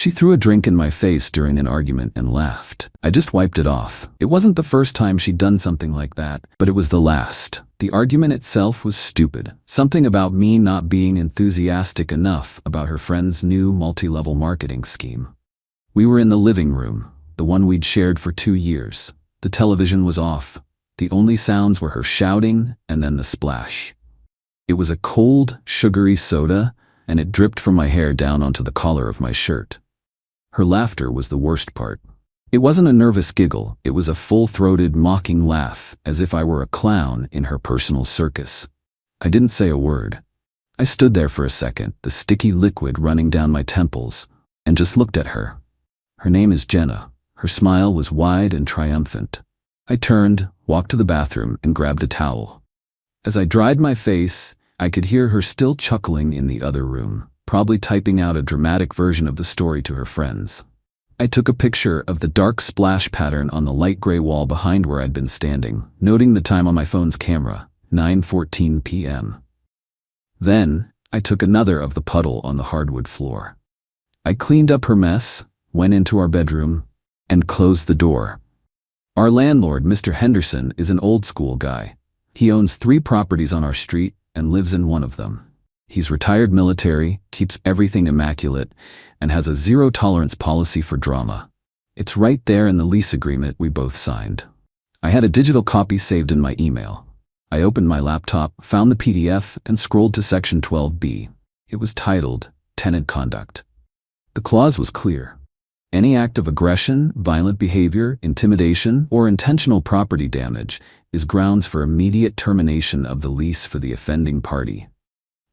She threw a drink in my face during an argument and laughed. I just wiped it off. It wasn't the first time she'd done something like that, but it was the last. The argument itself was stupid. Something about me not being enthusiastic enough about her friend's new multi-level marketing scheme. We were in the living room, the one we'd shared for 2 years. The television was off. The only sounds were her shouting and then the splash. It was a cold, sugary soda, and it dripped from my hair down onto the collar of my shirt. Her laughter was the worst part. It wasn't a nervous giggle, it was a full-throated, mocking laugh, as if I were a clown in her personal circus. I didn't say a word. I stood there for a second, the sticky liquid running down my temples, and just looked at her. Her name is Jenna. Her smile was wide and triumphant. I turned, walked to the bathroom, and grabbed a towel. As I dried my face, I could hear her still chuckling in the other room, probably typing out a dramatic version of the story to her friends. I took a picture of the dark splash pattern on the light gray wall behind where I'd been standing, noting the time on my phone's camera, 9:14 p.m. Then, I took another of the puddle on the hardwood floor. I cleaned up her mess, went into our bedroom, and closed the door. Our landlord, Mr. Henderson, is an old-school guy. He owns 3 properties on our street and lives in one of them. He's retired military, keeps everything immaculate, and has a zero-tolerance policy for drama. It's right there in the lease agreement we both signed. I had a digital copy saved in my email. I opened my laptop, found the PDF, and scrolled to section 12B. It was titled, Tenant Conduct. The clause was clear. Any act of aggression, violent behavior, intimidation, or intentional property damage is grounds for immediate termination of the lease for the offending party.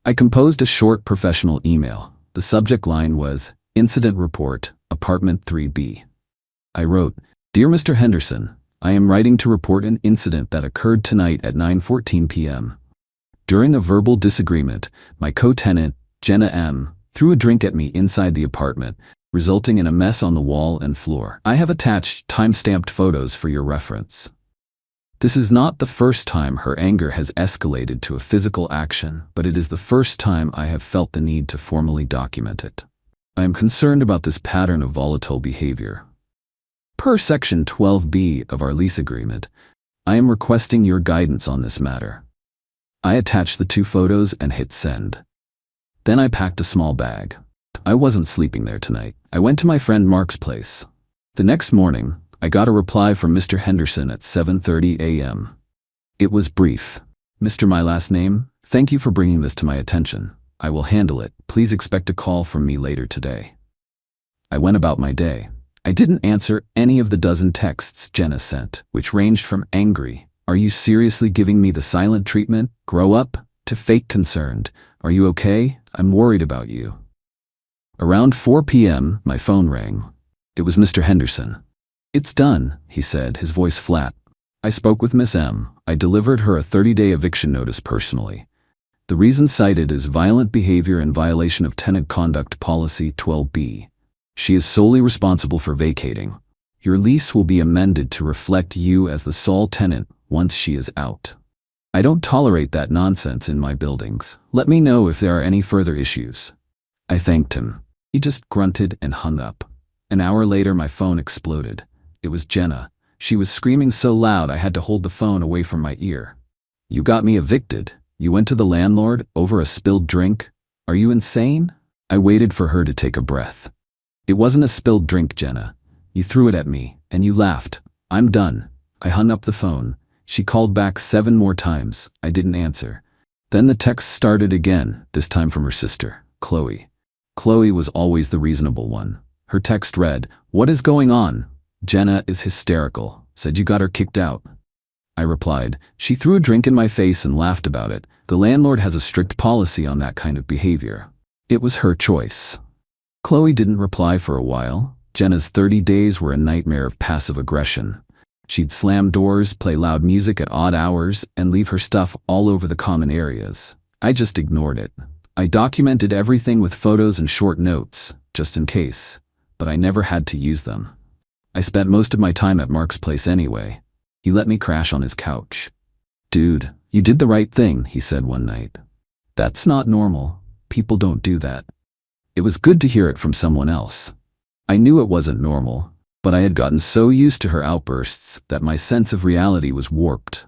I composed a short professional email. The subject line was, Incident Report, Apartment 3B. I wrote, Dear Mr. Henderson, I am writing to report an incident that occurred tonight at 9:14 p.m. During a verbal disagreement, my co-tenant, Jenna M., threw a drink at me inside the apartment, resulting in a mess on the wall and floor. I have attached time-stamped photos for your reference. This is not the first time her anger has escalated to a physical action, but it is the first time I have felt the need to formally document it. I am concerned about this pattern of volatile behavior. Per Section 12B of our lease agreement, I am requesting your guidance on this matter. I attached the 2 photos and hit send. Then I packed a small bag. I wasn't sleeping there tonight. I went to my friend Mark's place. The next morning, I got a reply from Mr. Henderson at 7:30 a.m. It was brief. Mr. My last name, thank you for bringing this to my attention. I will handle it. Please expect a call from me later today. I went about my day. I didn't answer any of the dozen texts Jenna sent, which ranged from angry, "Are you seriously giving me the silent treatment? Grow up," to fake concerned, "Are you okay? I'm worried about you." Around 4 p.m., my phone rang. It was Mr. Henderson. "It's done," he said, his voice flat. "I spoke with Miss M. I delivered her a 30-day eviction notice personally. The reason cited is violent behavior in violation of Tenant Conduct Policy 12B. She is solely responsible for vacating. Your lease will be amended to reflect you as the sole tenant once she is out. I don't tolerate that nonsense in my buildings. Let me know if there are any further issues." I thanked him. He just grunted and hung up. An hour later, my phone exploded. It was Jenna. She was screaming so loud I had to hold the phone away from my ear. "You got me evicted. You went to the landlord over a spilled drink? Are you insane?" I waited for her to take a breath. "It wasn't a spilled drink, Jenna. You threw it at me, and you laughed. I'm done." I hung up the phone. She called back 7 more times. I didn't answer. Then the text started again, this time from her sister, Chloe. Chloe was always the reasonable one. Her text read, "What is going on? Jenna is hysterical. Said you got her kicked out." I replied, "She threw a drink in my face and laughed about it. The landlord has a strict policy on that kind of behavior. It was her choice." Chloe didn't reply for a while. Jenna's 30 days were a nightmare of passive aggression. She'd slam doors, play loud music at odd hours, and leave her stuff all over the common areas. I just ignored it. I documented everything with photos and short notes, just in case, but I never had to use them. I spent most of my time at Mark's place anyway. He let me crash on his couch. "Dude, you did the right thing," he said one night. "That's not normal. People don't do that." It was good to hear it from someone else. I knew it wasn't normal, but I had gotten so used to her outbursts that my sense of reality was warped.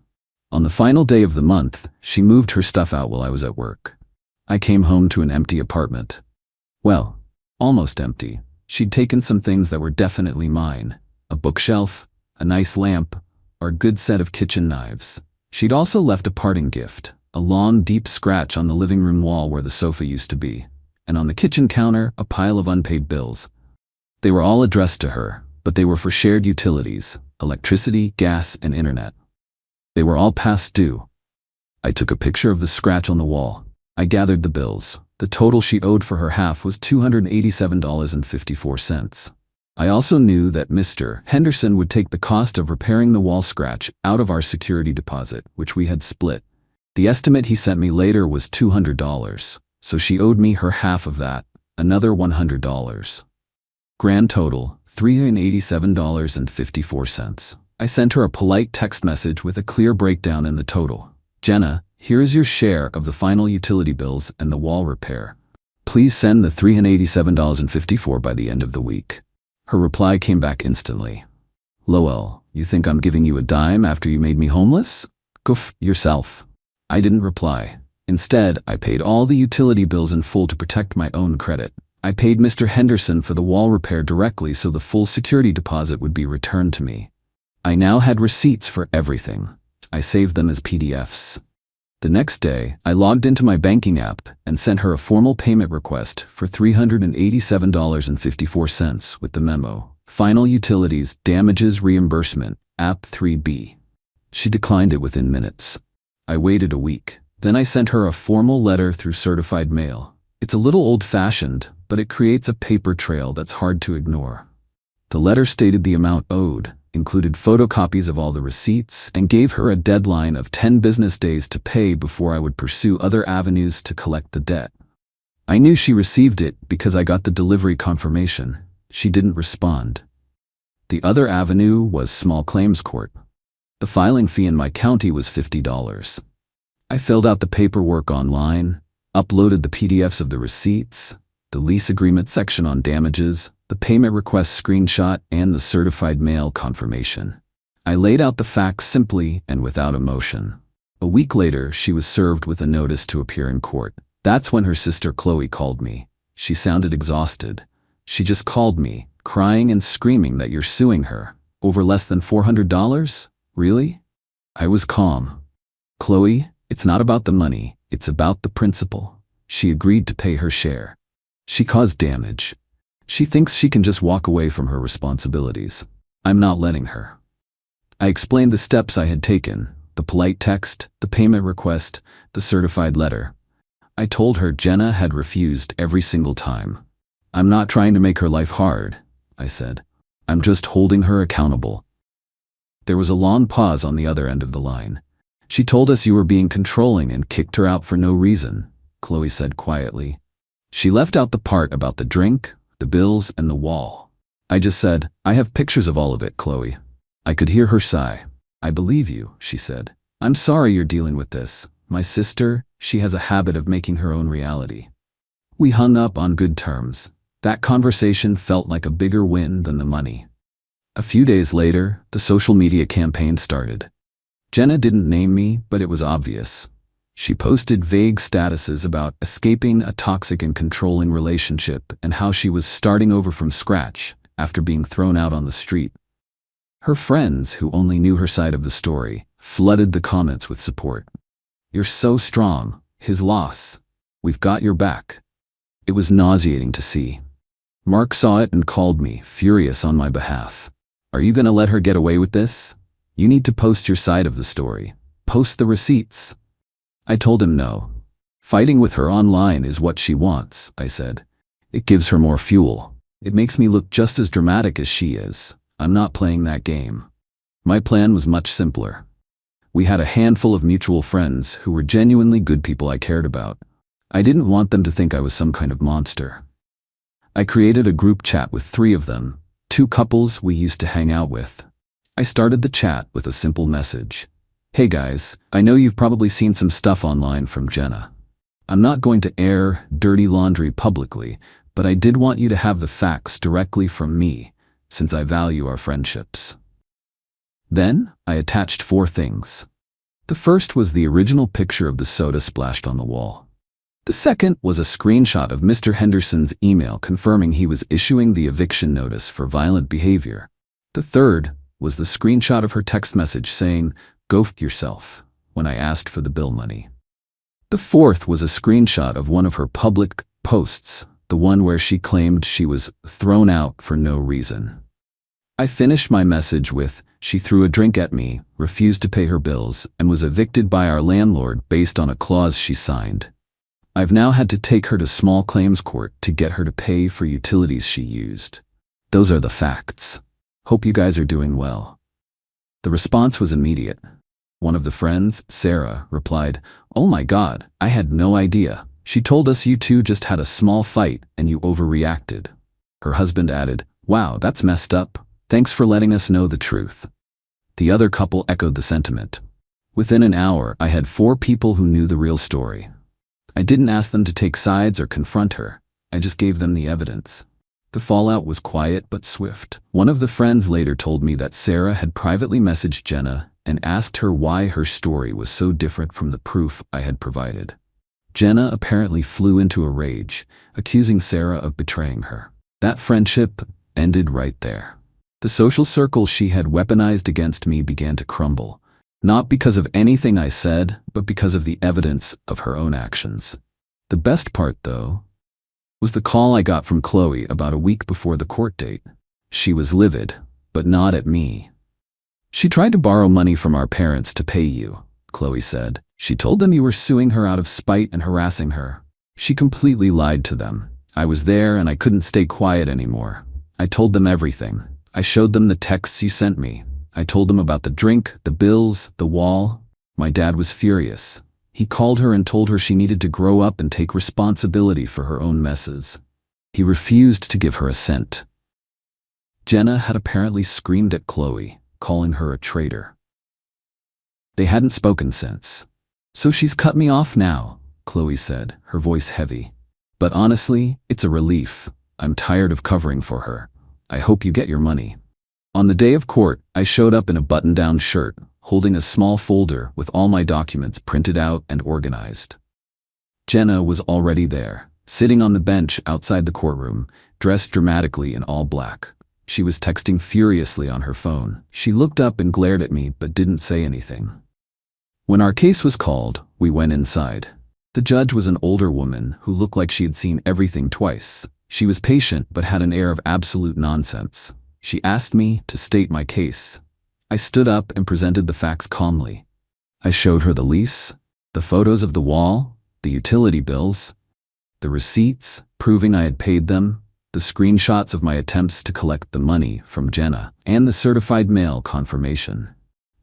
On the final day of the month, she moved her stuff out while I was at work. I came home to an empty apartment. Well, almost empty. She'd taken some things that were definitely mine: a bookshelf, a nice lamp, or a good set of kitchen knives. She'd also left a parting gift: a long, deep scratch on the living room wall where the sofa used to be, and on the kitchen counter, a pile of unpaid bills. They were all addressed to her, but they were for shared utilities: electricity, gas, and internet. They were all past due. I took a picture of the scratch on the wall. I gathered the bills. The total she owed for her half was $287.54. I also knew that Mr. Henderson would take the cost of repairing the wall scratch out of our security deposit, which we had split. The estimate he sent me later was $200, so she owed me her half of that, another $100. Grand total, $387.54. I sent her a polite text message with a clear breakdown in the total. Jenna, here is your share of the final utility bills and the wall repair. Please send the $387.54 by the end of the week. Her reply came back instantly. Lol, you think I'm giving you a dime after you made me homeless? Go f yourself. I didn't reply. Instead, I paid all the utility bills in full to protect my own credit. I paid Mr. Henderson for the wall repair directly so the full security deposit would be returned to me. I now had receipts for everything. I saved them as PDFs. The next day, I logged into my banking app and sent her a formal payment request for $387.54 with the memo: Final Utilities Damages Reimbursement, App 3B. She declined it within minutes. I waited a week. Then I sent her a formal letter through certified mail. It's a little old-fashioned, but it creates a paper trail that's hard to ignore. The letter stated the amount owed, included photocopies of all the receipts, and gave her a deadline of 10 business days to pay before I would pursue other avenues to collect the debt. I knew she received it because I got the delivery confirmation. She didn't respond. The other avenue was small claims court. The filing fee in my county was $50. I filled out the paperwork online, uploaded the PDFs of the receipts, the lease agreement section on damages, the payment request screenshot, and the certified mail confirmation. I laid out the facts simply and without emotion. A week later, she was served with a notice to appear in court. That's when her sister Chloe called me. She sounded exhausted. She just called me, crying and screaming that you're suing her. Over less than $400? Really? I was calm. Chloe, it's not about the money, it's about the principle. She agreed to pay her share. She caused damage. She thinks she can just walk away from her responsibilities. I'm not letting her. I explained the steps I had taken: the polite text, the payment request, the certified letter. I told her Jenna had refused every single time. I'm not trying to make her life hard, I said. I'm just holding her accountable. There was a long pause on the other end of the line. She told us you were being controlling and kicked her out for no reason, Chloe said quietly. She left out the part about the drink, the bills, and the wall. I just said, I have pictures of all of it, Chloe. I could hear her sigh. I believe you, she said. I'm sorry you're dealing with this. My sister, she has a habit of making her own reality. We hung up on good terms. That conversation felt like a bigger win than the money. A few days later, the social media campaign started. Jenna didn't name me, but it was obvious. She posted vague statuses about escaping a toxic and controlling relationship and how she was starting over from scratch after being thrown out on the street. Her friends, who only knew her side of the story, flooded the comments with support. You're so strong. His loss. We've got your back. It was nauseating to see. Mark saw it and called me, furious on my behalf. Are you gonna let her get away with this? You need to post your side of the story. Post the receipts. I told him no. Fighting with her online is what she wants, I said. It gives her more fuel. It makes me look just as dramatic as she is. I'm not playing that game. My plan was much simpler. We had a handful of mutual friends who were genuinely good people I cared about. I didn't want them to think I was some kind of monster. I created a group chat with 3 of them, 2 couples we used to hang out with. I started the chat with a simple message. Hey guys, I know you've probably seen some stuff online from Jenna. I'm not going to air dirty laundry publicly, but I did want you to have the facts directly from me, since I value our friendships. Then, I attached 4 things. The first was the original picture of the soda splashed on the wall. The second was a screenshot of Mr. Henderson's email confirming he was issuing the eviction notice for violent behavior. The third was the screenshot of her text message saying, "Go f yourself," when I asked for the bill money. The fourth was a screenshot of one of her public posts, the one where she claimed she was thrown out for no reason. I finished my message with, "She threw a drink at me, refused to pay her bills, and was evicted by our landlord based on a clause she signed. I've now had to take her to small claims court to get her to pay for utilities she used. Those are the facts. Hope you guys are doing well." The response was immediate. One of the friends, Sarah, replied, "Oh my God, I had no idea. She told us you two just had a small fight and you overreacted." Her husband added, "Wow, that's messed up. Thanks for letting us know the truth." The other couple echoed the sentiment. Within an hour, I had 4 people who knew the real story. I didn't ask them to take sides or confront her. I just gave them the evidence. The fallout was quiet but swift. One of the friends later told me that Sarah had privately messaged Jenna and asked her why her story was so different from the proof I had provided. Jenna apparently flew into a rage, accusing Sarah of betraying her. That friendship ended right there. The social circle she had weaponized against me began to crumble, not because of anything I said, but because of the evidence of her own actions. The best part, though, was the call I got from Chloe about a week before the court date. She was livid, but not at me. "She tried to borrow money from our parents to pay you," Chloe said. "She told them you were suing her out of spite and harassing her. She completely lied to them. I was there and I couldn't stay quiet anymore. I told them everything. I showed them the texts you sent me. I told them about the drink, the bills, the wall. My dad was furious. He called her and told her she needed to grow up and take responsibility for her own messes. He refused to give her a cent." Jenna had apparently screamed at Chloe, calling her a traitor. They hadn't spoken since. "So she's cut me off now," Chloe said, her voice heavy. "But honestly, it's a relief. I'm tired of covering for her. I hope you get your money." On the day of court, I showed up in a button-down shirt, holding a small folder with all my documents printed out and organized. Jenna was already there, sitting on the bench outside the courtroom, dressed dramatically in all black. She was texting furiously on her phone. She looked up and glared at me but didn't say anything. When our case was called, we went inside. The judge was an older woman who looked like she had seen everything twice. She was patient but had an air of absolute nonsense. She asked me to state my case. I stood up and presented the facts calmly. I showed her the lease, the photos of the wall, the utility bills, the receipts proving I had paid them, the screenshots of my attempts to collect the money from Jenna, and the certified mail confirmation.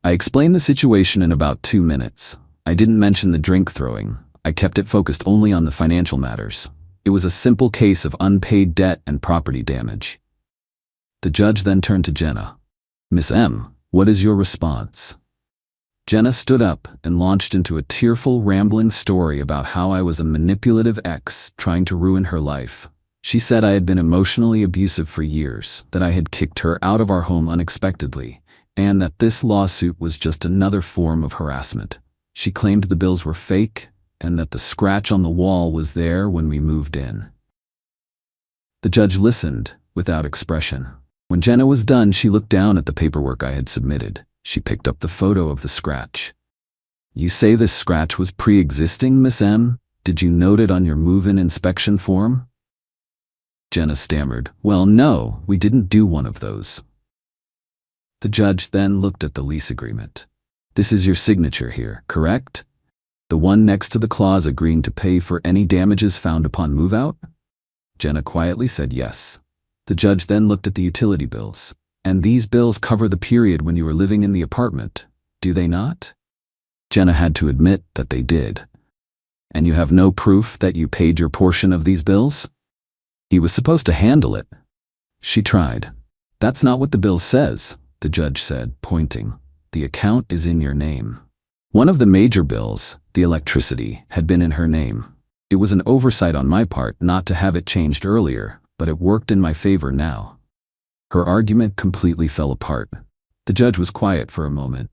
I explained the situation in about 2 minutes. I didn't mention the drink throwing. I kept it focused only on the financial matters. It was a simple case of unpaid debt and property damage. The judge then turned to Jenna. "Miss M, what is your response?" Jenna stood up and launched into a tearful, rambling story about how I was a manipulative ex trying to ruin her life. She said I had been emotionally abusive for years, that I had kicked her out of our home unexpectedly, and that this lawsuit was just another form of harassment. She claimed the bills were fake and that the scratch on the wall was there when we moved in. The judge listened without expression. When Jenna was done, she looked down at the paperwork I had submitted. She picked up the photo of the scratch. "You say this scratch was pre-existing, Miss M? Did you note it on your move-in inspection form?" Jenna stammered, "Well, no, we didn't do one of those." The judge then looked at the lease agreement. "This is your signature here, correct? The one next to the clause agreeing to pay for any damages found upon move-out?" Jenna quietly said yes. The judge then looked at the utility bills. "And these bills cover the period when you were living in the apartment, do they not?" Jenna had to admit that they did. "And you have no proof that you paid your portion of these bills?" "He was supposed to handle it." She tried. "That's not what the bill says," the judge said, pointing. "The account is in your name." One of the major bills, the electricity, had been in her name. It was an oversight on my part not to have it changed earlier, but it worked in my favor now. Her argument completely fell apart. The judge was quiet for a moment.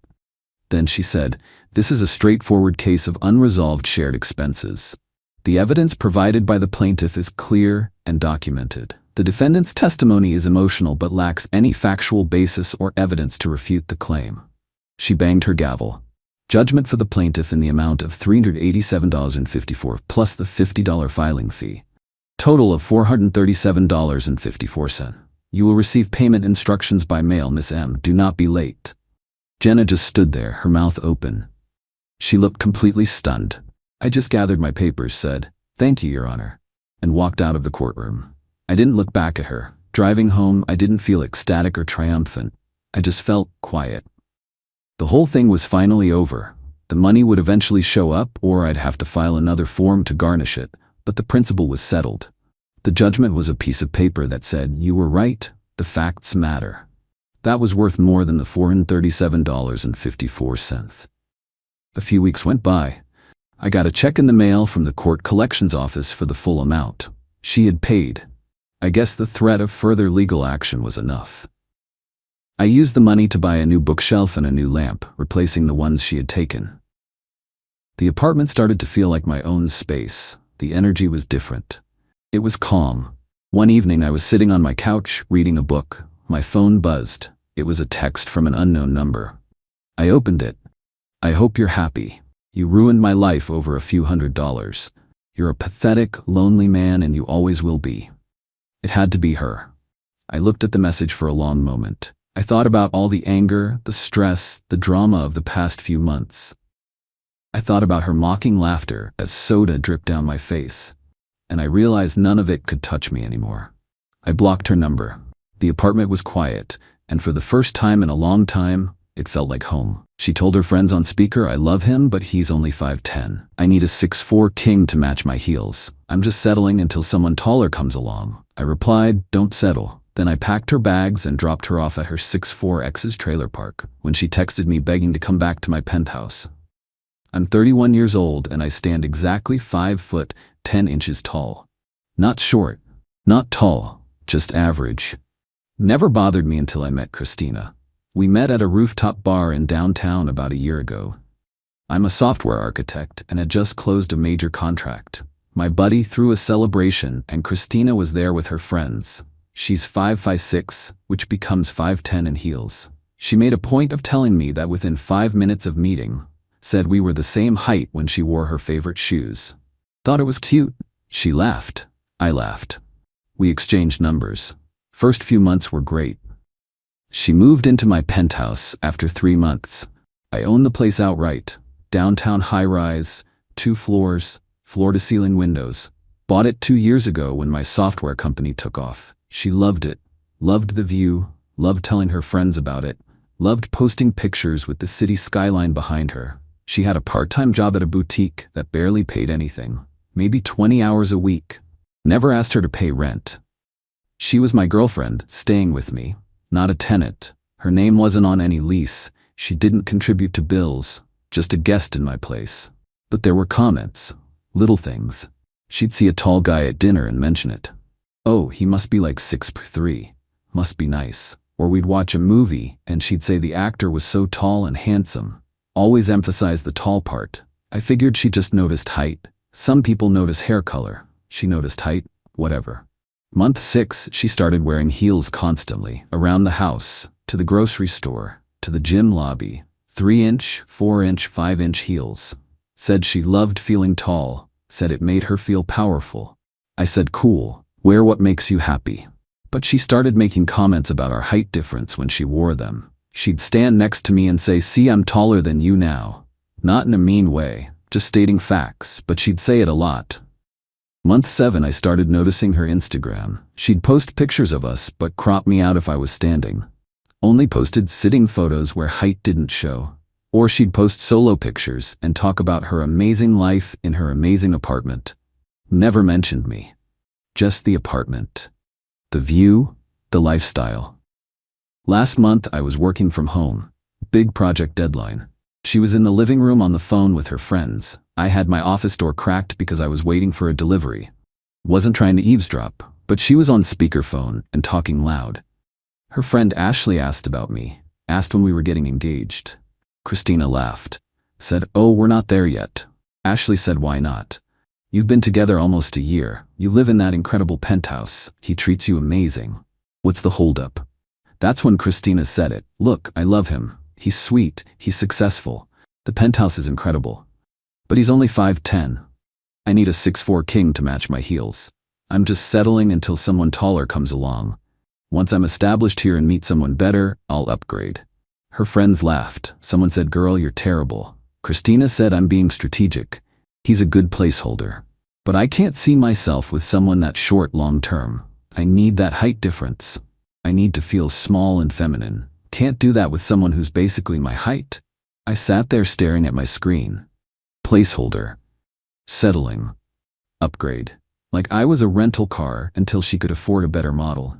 Then she said, "This is a straightforward case of unresolved shared expenses. The evidence provided by the plaintiff is clear and documented. The defendant's testimony is emotional but lacks any factual basis or evidence to refute the claim." She banged her gavel. Judgment for the plaintiff in the amount of $387.54 plus the $50 filing fee. Total of $437.54. You will receive payment instructions by mail, Miss M. Do not be late. Jenna just stood there, her mouth open. She looked completely stunned. I just gathered my papers, said, "Thank you, Your Honor," and walked out of the courtroom. I didn't look back at her. Driving home, I didn't feel ecstatic or triumphant. I just felt quiet. The whole thing was finally over. The money would eventually show up, or I'd have to file another form to garnish it, but the principle was settled. The judgment was a piece of paper that said, "You were right, the facts matter." That was worth more than the $437.54. A few weeks went by. I got a check in the mail from the court collections office for the full amount. She had paid. I guess the threat of further legal action was enough. I used the money to buy a new bookshelf and a new lamp, replacing the ones she had taken. The apartment started to feel like my own space. The energy was different. It was calm. One evening I was sitting on my couch, reading a book. My phone buzzed. It was a text from an unknown number. I opened it. "I hope you're happy. You ruined my life over a few $100s. You're a pathetic, lonely man and you always will be." It had to be her. I looked at the message for a long moment. I thought about all the anger, the stress, the drama of the past few months. I thought about her mocking laughter as soda dripped down my face, and I realized none of it could touch me anymore. I blocked her number. The apartment was quiet, and for the first time in a long time, it felt like home. She told her friends on speaker, "I love him, but he's only 5'10". I need a 6'4" king to match my heels. I'm just settling until someone taller comes along." I replied, "Don't settle." Then I packed her bags and dropped her off at her 6'4" ex's trailer park, when she texted me begging to come back to my penthouse. I'm 31 years old and I stand exactly 5 foot 10 inches tall. Not short, not tall, just average. Never bothered me until I met Christina. We met at a rooftop bar in downtown about a year ago. I'm a software architect and had just closed a major contract. My buddy threw a celebration and Christina was there with her friends. She's 5'6", which becomes 5'10" in heels. She made a point of telling me that within 5 minutes of meeting, said we were the same height when she wore her favorite shoes. Thought it was cute. She laughed. I laughed. We exchanged numbers. First few months were great. She moved into my penthouse after 3 months. I own the place outright. Downtown high-rise, 2 floors, floor-to-ceiling windows. Bought it 2 years ago when my software company took off. She loved it. Loved the view. Loved telling her friends about it. Loved posting pictures with the city skyline behind her. She had a part-time job at a boutique that barely paid anything. Maybe 20 hours a week. Never asked her to pay rent. She was my girlfriend, staying with me, not a tenant. Her name wasn't on any lease. She didn't contribute to bills, just a guest in my place. But there were comments, little things. She'd see a tall guy at dinner and mention it. "Oh, he must be like 6'3". Must be nice." Or we'd watch a movie and she'd say the actor was so tall and handsome. Always emphasize the tall part. I figured she just noticed height. Some people notice hair color. She noticed height, whatever. Month 6, she started wearing heels constantly, around the house, to the grocery store, to the gym lobby. 3-inch, 4-inch, 5-inch heels. Said she loved feeling tall. Said it made her feel powerful. I said, "Cool, wear what makes you happy." But she started making comments about our height difference when she wore them. She'd stand next to me and say, "See, I'm taller than you now." Not in a mean way, just stating facts, but she'd say it a lot. Month 7, I started noticing her Instagram. She'd post pictures of us, but crop me out if I was standing. Only posted sitting photos where height didn't show. Or she'd post solo pictures and talk about her amazing life in her amazing apartment. Never mentioned me. Just the apartment. The view, the lifestyle. Last month, I was working from home. Big project deadline. She was in the living room on the phone with her friends. I had my office door cracked because I was waiting for a delivery. Wasn't trying to eavesdrop, but she was on speakerphone and talking loud. Her friend Ashley asked about me, asked when we were getting engaged. Christina laughed, said, "Oh, we're not there yet." Ashley said, "Why not? You've been together almost a year. You live in that incredible penthouse. He treats you amazing. What's the holdup?" That's when Christina said it. "Look, I love him. He's sweet. He's successful. The penthouse is incredible. But he's only 5'10". I need a 6'4" king to match my heels. I'm just settling until someone taller comes along. Once I'm established here and meet someone better, I'll upgrade." Her friends laughed. Someone said, "Girl, you're terrible." Christina said, "I'm being strategic. He's a good placeholder. But I can't see myself with someone that short long term. I need that height difference. I need to feel small and feminine. Can't do that with someone who's basically my height." I sat there staring at my screen. Placeholder. Settling. Upgrade. Like I was a rental car until she could afford a better model.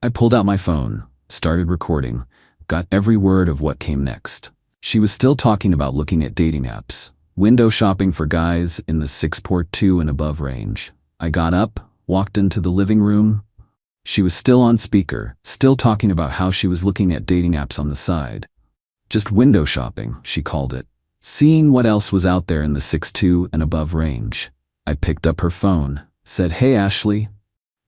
I pulled out my phone, started recording, got every word of what came next. She was still talking about looking at dating apps, window shopping for guys in the 6'2" and above range. I got up, walked into the living room. She was still on speaker, still talking about how she was looking at dating apps on the side. Just window shopping, she called it. Seeing what else was out there in the 6'2" and above range. I picked up her phone, said, "Hey Ashley."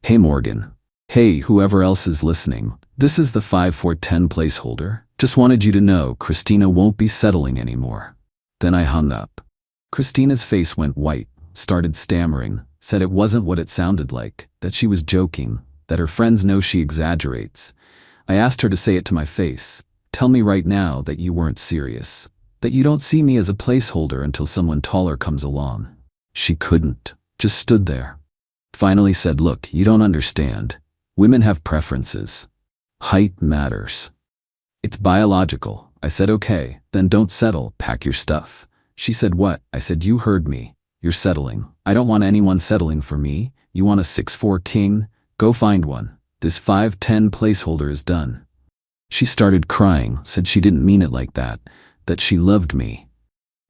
"Hey Morgan." "Hey, whoever else is listening. This is the 5'10" placeholder. Just wanted you to know Christina won't be settling anymore." Then I hung up. Christina's face went white, started stammering, said it wasn't what it sounded like, that she was joking, that her friends know she exaggerates. I asked her to say it to my face. "Tell me right now that you weren't serious, that you don't see me as a placeholder until someone taller comes along." She couldn't, just stood there. Finally said, "Look, you don't understand. Women have preferences. Height matters. It's biological." I said, "Okay, then don't settle, pack your stuff." She said, "What?" I said, "You heard me. You're settling. I don't want anyone settling for me. You want a 6'4" king? Go find one. This 5'10" placeholder is done." She started crying, said she didn't mean it like that she loved me,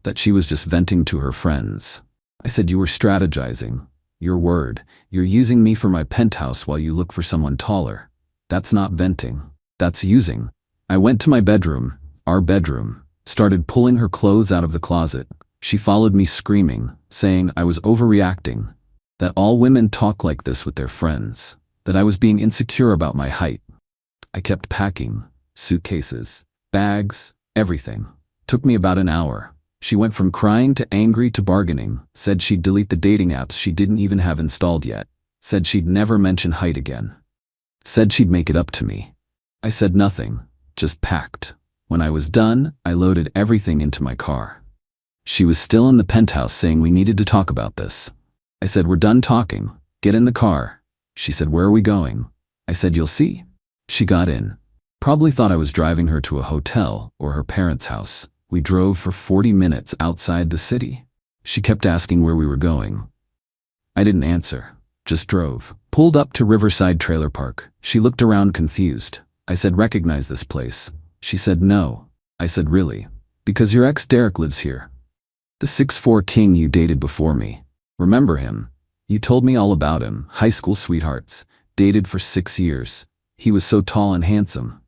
that she was just venting to her friends. I said, "You were strategizing. Your word. You're using me for my penthouse while you look for someone taller. That's not venting. That's using." I went to my bedroom, our bedroom, started pulling her clothes out of the closet. She followed me screaming, saying I was overreacting, that all women talk like this with their friends, that I was being insecure about my height. I kept packing, suitcases, bags, everything. Took me about an hour. She went from crying to angry to bargaining, said she'd delete the dating apps she didn't even have installed yet, said she'd never mention height again, said she'd make it up to me. I said nothing, just packed. When I was done, I loaded everything into my car. She was still in the penthouse saying we needed to talk about this. I said, "We're done talking. Get in the car." She said, "Where are we going?" I said, "You'll see." She got in. Probably thought I was driving her to a hotel or her parents' house. We drove for 40 minutes outside the city. She kept asking where we were going. I didn't answer, just drove. Pulled up to Riverside Trailer Park. She looked around confused. I said, "Recognize this place?" She said, "No." I said, "Really? Because your ex Derek lives here. The 6'4" king you dated before me. Remember him? You told me all about him. High school sweethearts. Dated for 6 years. He was so tall and handsome.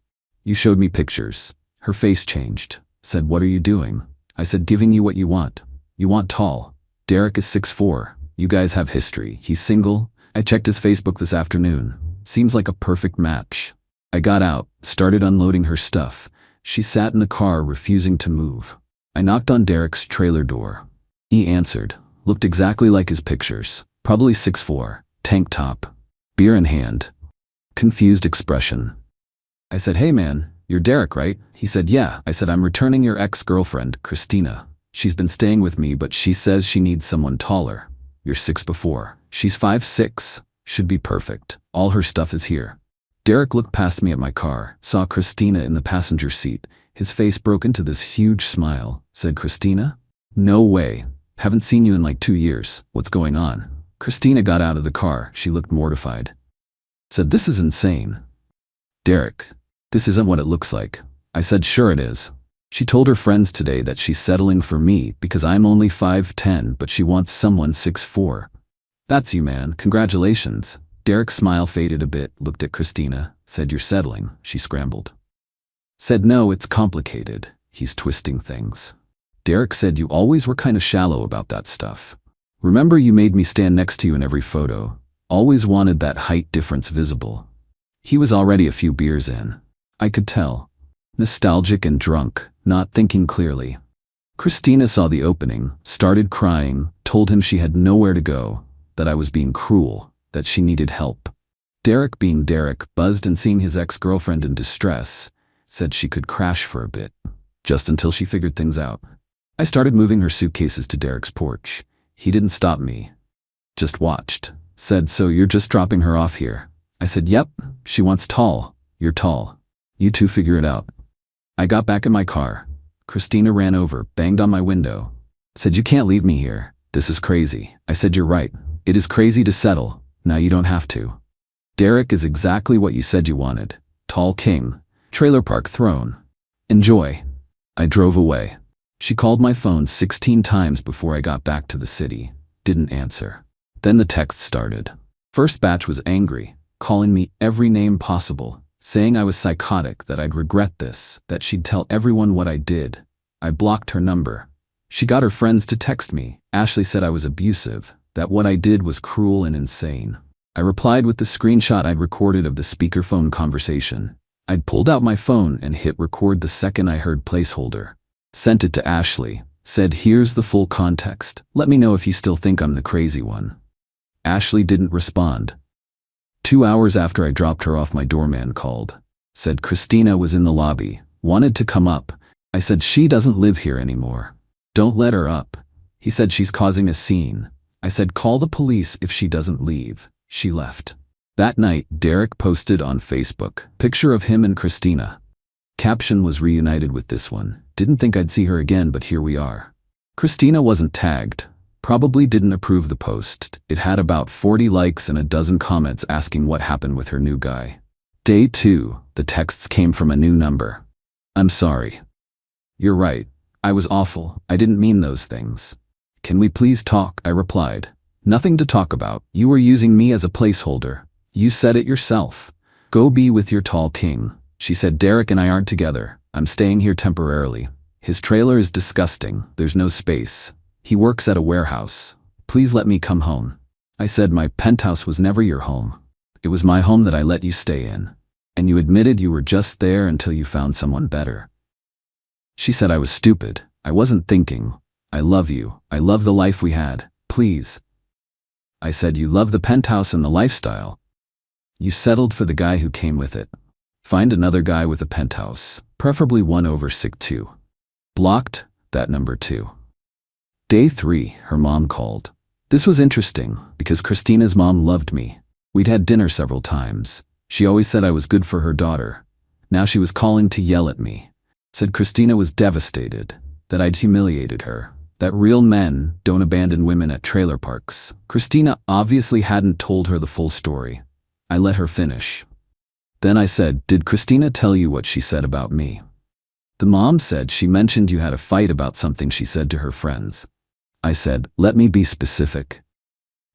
You showed me pictures." Her face changed. Said, "What are you doing?" I said, "Giving you what you want. You want tall. Derek is 6'4". You guys have history. He's single. I checked his Facebook this afternoon. Seems like a perfect match." I got out, started unloading her stuff. She sat in the car, refusing to move. I knocked on Derek's trailer door. He answered. Looked exactly like his pictures. Probably 6'4", tank top, beer in hand. Confused expression. I said, "Hey man, you're Derek, right?" He said, "Yeah." I said, "I'm returning your ex-girlfriend, Christina. She's been staying with me, but she says she needs someone taller. You're 6'4". She's 5'6". Should be perfect. All her stuff is here." Derek looked past me at my car, saw Christina in the passenger seat. His face broke into this huge smile. Said, "Christina? No way. Haven't seen you in like 2 years. What's going on?" Christina got out of the car. She looked mortified. Said, "This is insane. Derek, this isn't what it looks like." I said, "Sure it is. She told her friends today that she's settling for me because I'm only 5'10", but she wants someone 6'4". That's you, man. Congratulations. Derek's smile faded a bit, looked at Christina, said you're settling. She scrambled. Said no, it's complicated. He's twisting things. Derek said you always were kind of shallow about that stuff. Remember you made me stand next to you in every photo. Always wanted that height difference visible. He was already a few beers in. I could tell. Nostalgic and drunk, not thinking clearly. Christina saw the opening, started crying, told him she had nowhere to go, that I was being cruel, that she needed help. Derek, being Derek, buzzed and seeing his ex-girlfriend in distress, said she could crash for a bit, just until she figured things out. I started moving her suitcases to Derek's porch. He didn't stop me. Just watched. Said, so you're just dropping her off here? I said, yep. She wants tall. You're tall. You two figure it out. I got back in my car. Christina ran over, banged on my window. Said, you can't leave me here. This is crazy. I said, you're right. It is crazy to settle. Now you don't have to. Derek is exactly what you said you wanted. Tall king. Trailer park throne. Enjoy. I drove away. She called my phone 16 times before I got back to the city. Didn't answer. Then the text started. First batch was angry, calling me every name possible, saying I was psychotic, that I'd regret this, that she'd tell everyone what I did. I blocked her number. She got her friends to text me. Ashley said I was abusive, that what I did was cruel and insane. I replied with the screenshot I'd recorded of the speakerphone conversation. I'd pulled out my phone and hit record the second I heard placeholder. Sent it to Ashley. Said, here's the full context. Let me know if you still think I'm the crazy one. Ashley didn't respond. 2 hours after I dropped her off, my doorman called. Said Christina was in the lobby. Wanted to come up. I said she doesn't live here anymore. Don't let her up. He said she's causing a scene. I said call the police if she doesn't leave. She left. That night, Derek posted on Facebook, picture of him and Christina. Caption was reunited with this one. Didn't think I'd see her again, but here we are. Christina wasn't tagged. Probably didn't approve the post. It had about 40 likes and a dozen comments asking what happened with her new guy. Day 2, the texts came from a new number. I'm sorry. You're right. I was awful. I didn't mean those things. Can we please talk? I replied. Nothing to talk about. You were using me as a placeholder. You said it yourself. Go be with your tall king. She said Derek and I aren't together. I'm staying here temporarily. His trailer is disgusting. There's no space. He works at a warehouse. Please let me come home. I said my penthouse was never your home. It was my home that I let you stay in. And you admitted you were just there until you found someone better. She said I was stupid. I wasn't thinking. I love you. I love the life we had. Please. I said you love the penthouse and the lifestyle. You settled for the guy who came with it. Find another guy with a penthouse, preferably one over 6'2". Blocked, that number 2. Day 3, her mom called. This was interesting, because Christina's mom loved me. We'd had dinner several times. She always said I was good for her daughter. Now she was calling to yell at me. Said Christina was devastated, that I'd humiliated her, that real men don't abandon women at trailer parks. Christina obviously hadn't told her the full story. I let her finish. Then I said, did Christina tell you what she said about me? The mom said she mentioned you had a fight about something she said to her friends. I said, let me be specific.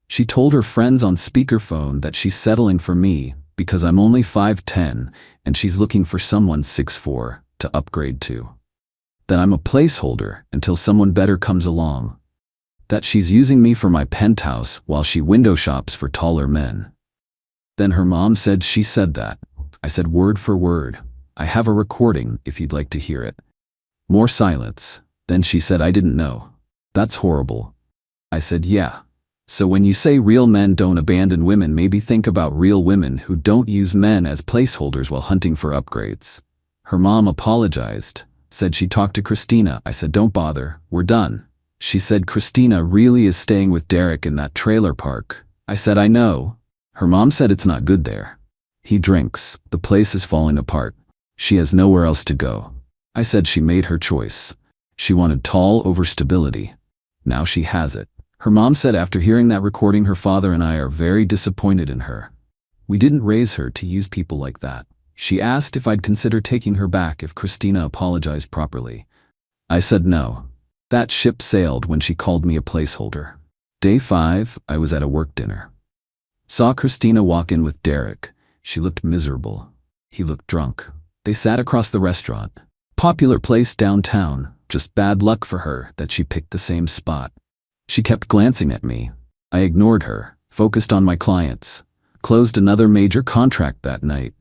She told her friends on speakerphone that she's settling for me because I'm only 5'10" and she's looking for someone 6'4" to upgrade to. That I'm a placeholder until someone better comes along. That she's using me for my penthouse while she window shops for taller men. Then her mom said she said that. I said word for word. I have a recording if you'd like to hear it. More silence. Then she said I didn't know. That's horrible. I said yeah. So when you say real men don't abandon women, maybe think about real women who don't use men as placeholders while hunting for upgrades. Her mom apologized. Said she talked to Christina. I said don't bother. We're done. She said Christina really is staying with Derek in that trailer park. I said I know. Her mom said it's not good there. He drinks. The place is falling apart. She has nowhere else to go. I said she made her choice. She wanted tall over stability. Now she has it. Her mom said after hearing that recording, her father and I are very disappointed in her. We didn't raise her to use people like that. She asked if I'd consider taking her back if Christina apologized properly. I said no. That ship sailed when she called me a placeholder. Day 5, I was at a work dinner. Saw Christina walk in with Derek. She looked miserable. He looked drunk. They sat across the restaurant. Popular place downtown. Just bad luck for her that she picked the same spot. She kept glancing at me. I ignored her, focused on my clients. Closed another major contract that night.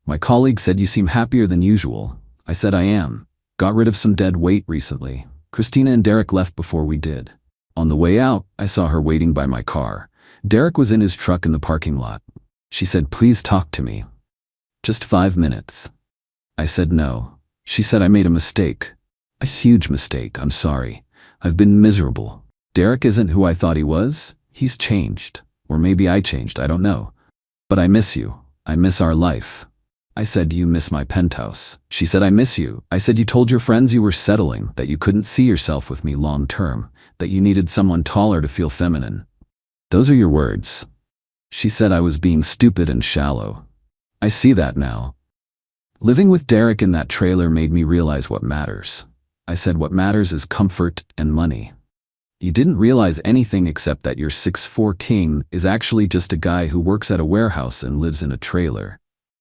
My colleague said, "You seem happier than usual." I said, "I am. Got rid of some dead weight recently." Christina and Derek left before we did. On the way out, I saw her waiting by my car. Derek was in his truck in the parking lot. She said, "Please talk to me. Just 5 minutes." I said no. She said, "I made a mistake. A huge mistake. I'm sorry. I've been miserable. Derek isn't who I thought he was. He's changed. Or maybe I changed, I don't know. But I miss you. I miss our life." I said, "You miss my penthouse." She said, "I miss you." I said, "You told your friends you were settling, that you couldn't see yourself with me long term, that you needed someone taller to feel feminine. Those are your words." She said I was being stupid and shallow. I see that now. Living with Derek in that trailer made me realize what matters. I said, "What matters is comfort and money." You didn't realize anything except that your 6'4" king is actually just a guy who works at a warehouse and lives in a trailer.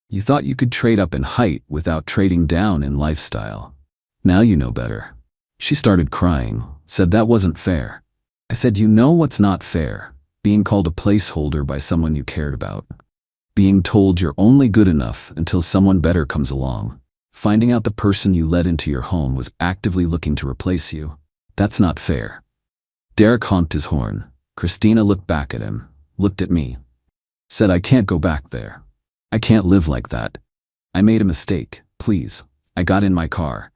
You thought you could trade up in height without trading down in lifestyle. Now you know better. She started crying, said that wasn't fair. I said, "You know what's not fair? Being called a placeholder by someone you cared about. Being told you're only good enough until someone better comes along. Finding out the person you let into your home was actively looking to replace you. That's not fair." Derek honked his horn. Christina looked back at him, looked at me. Said, "I can't go back there. I can't live like that. I made a mistake, please." I got in my car.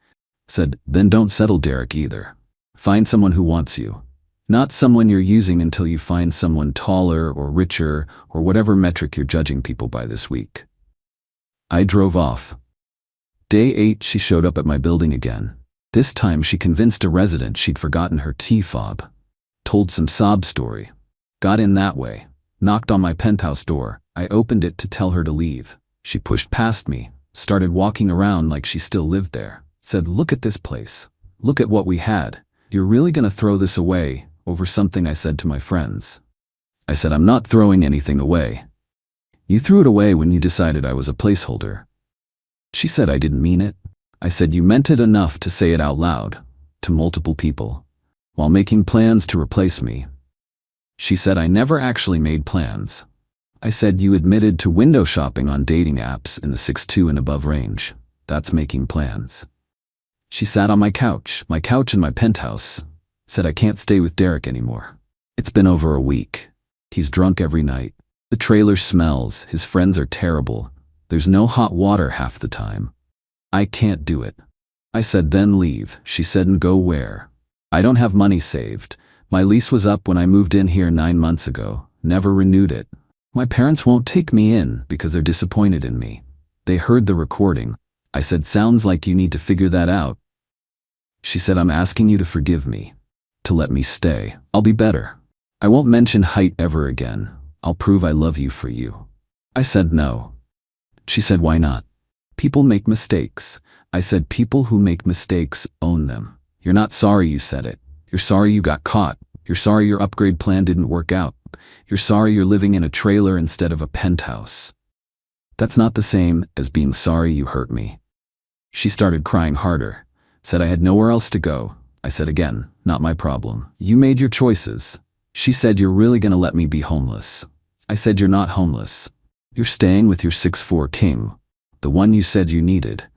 Said, "Then don't settle Derek either. Find someone who wants you. Not someone you're using until you find someone taller or richer or whatever metric you're judging people by this week." I drove off. Day 8, she showed up at my building again. This time she convinced a resident she'd forgotten her tea fob. Told some sob story. Got in that way. Knocked on my penthouse door. I opened it to tell her to leave. She pushed past me, started walking around like she still lived there. Said, "Look at this place. Look at what we had. You're really gonna throw this away over something I said to my friends?" I said, "I'm not throwing anything away. You threw it away when you decided I was a placeholder." She said I didn't mean it. I said, "You meant it enough to say it out loud, to multiple people, while making plans to replace me." She said I never actually made plans. I said, "You admitted to window shopping on dating apps in the 6'2" and above range. That's making plans." She sat on my couch in my penthouse. Said, "I can't stay with Derek anymore. It's been over a week. He's drunk every night. The trailer smells, his friends are terrible. There's no hot water half the time. I can't do it." I said, "Then leave." She said, "And go where?" "I don't have money saved. My lease was up when I moved in here 9 months ago. Never renewed it. My parents won't take me in because they're disappointed in me. They heard the recording." I said, "Sounds like you need to figure that out." She said, "I'm asking you to forgive me. To let me stay. I'll be better. I won't mention height ever again. I'll prove I love you for you." I said no. She said, "Why not?" "People make mistakes." I said, "People who make mistakes own them. You're not sorry you said it. You're sorry you got caught. You're sorry your upgrade plan didn't work out. You're sorry you're living in a trailer instead of a penthouse. That's not the same as being sorry you hurt me." She started crying harder. Said I had nowhere else to go. I said again, "Not my problem. You made your choices." She said, "You're really gonna let me be homeless?" I said, "You're not homeless. You're staying with your 6'4" king, the one you said you needed."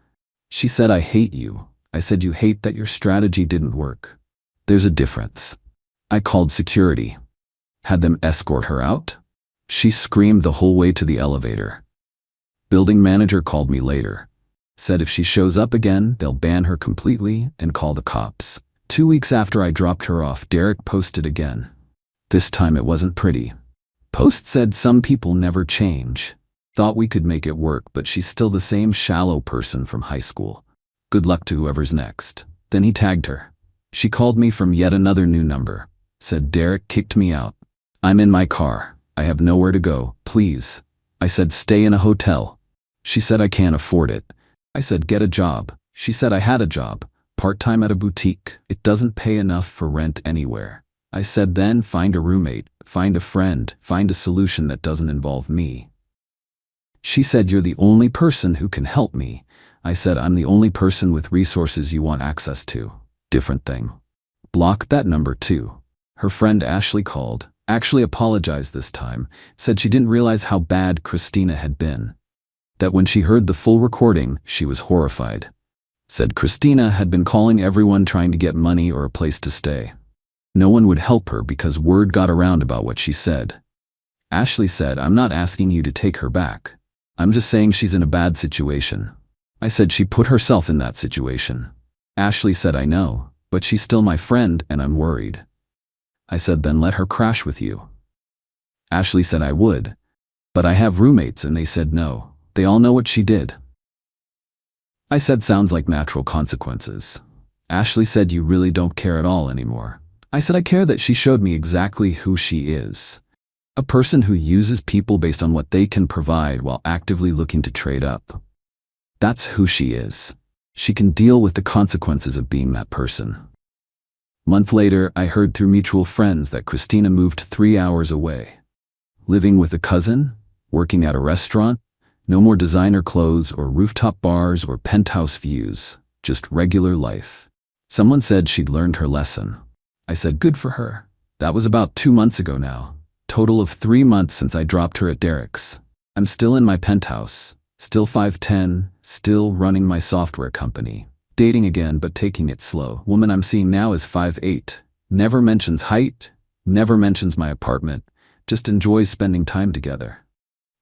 She said, "I hate you." I said, "You hate that your strategy didn't work. There's a difference." I called security. Had them escort her out. She screamed the whole way to the elevator. Building manager called me later. Said if she shows up again, they'll ban her completely and call the cops. 2 weeks after I dropped her off, Derek posted again. This time it wasn't pretty. Post said, "Some people never change. Thought we could make it work, but she's still the same shallow person from high school. Good luck to whoever's next." Then he tagged her. She called me from yet another new number. Said, "Derek kicked me out. I'm in my car. I have nowhere to go. Please." I said, "Stay in a hotel." She said, "I can't afford it." I said, "Get a job." She said, "I had a job. part-time at a boutique. It doesn't pay enough for rent anywhere. I said then find a roommate, find a friend, find a solution that doesn't involve me. She said you're the only person who can help me. I said I'm the only person with resources you want access to. Different thing. Blocked that number too. Her friend Ashley called, actually apologized this time, said she didn't realize how bad Christina had been. That when she heard the full recording, she was horrified. Said Christina had been calling everyone trying to get money or a place to stay. No one would help her because word got around about what she said. Ashley said, I'm not asking you to take her back. I'm just saying she's in a bad situation. I said she put herself in that situation. Ashley said, I know, but she's still my friend and I'm worried. I said, then let her crash with you. Ashley said I would, but I have roommates and they said no. They all know what she did. I said, sounds like natural consequences. Ashley said, you really don't care at all anymore. I said, I care that she showed me exactly who she is. A person who uses people based on what they can provide while actively looking to trade up. That's who she is. She can deal with the consequences of being that person. Month later, I heard through mutual friends that Christina moved 3 hours away. Living with a cousin, working at a restaurant, no more designer clothes or rooftop bars or penthouse views, just regular life. Someone said she'd learned her lesson. I said, good for her. That was about 2 months ago now. Total of 3 months since I dropped her at Derek's. I'm still in my penthouse, still 5'10", still running my software company. Dating again, but taking it slow. Woman I'm seeing now is 5'8". Never mentions height, never mentions my apartment, just enjoys spending time together.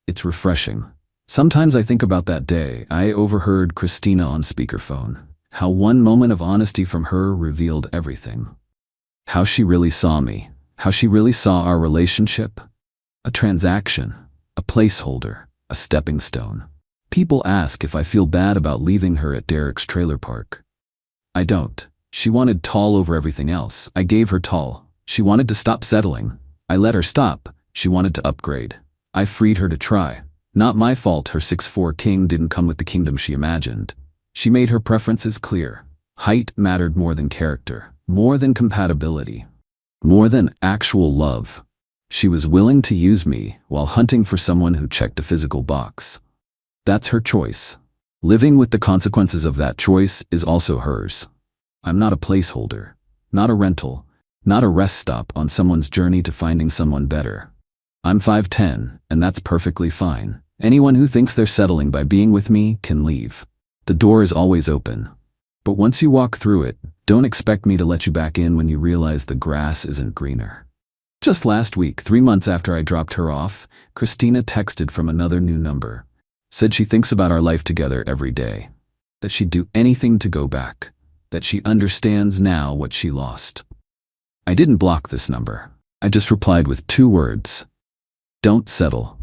It's refreshing. Sometimes I think about that day I overheard Christina on speakerphone. How one moment of honesty from her revealed everything. How she really saw me. How she really saw our relationship. A transaction. A placeholder. A stepping stone. People ask if I feel bad about leaving her at Derek's trailer park. I don't. She wanted tall over everything else. I gave her tall. She wanted to stop settling. I let her stop. She wanted to upgrade. I freed her to try. Not my fault her 6'4" king didn't come with the kingdom she imagined. She made her preferences clear. Height mattered more than character, more than compatibility, more than actual love. She was willing to use me while hunting for someone who checked a physical box. That's her choice. Living with the consequences of that choice is also hers. I'm not a placeholder, not a rental, not a rest stop on someone's journey to finding someone better. I'm 5'10", and that's perfectly fine. Anyone who thinks they're settling by being with me can leave. The door is always open. But once you walk through it, don't expect me to let you back in when you realize the grass isn't greener. Just last week, 3 months after I dropped her off, Christina texted from another new number. Said she thinks about our life together every day. That she'd do anything to go back. That she understands now what she lost. I didn't block this number. I just replied with 2 words. Don't settle.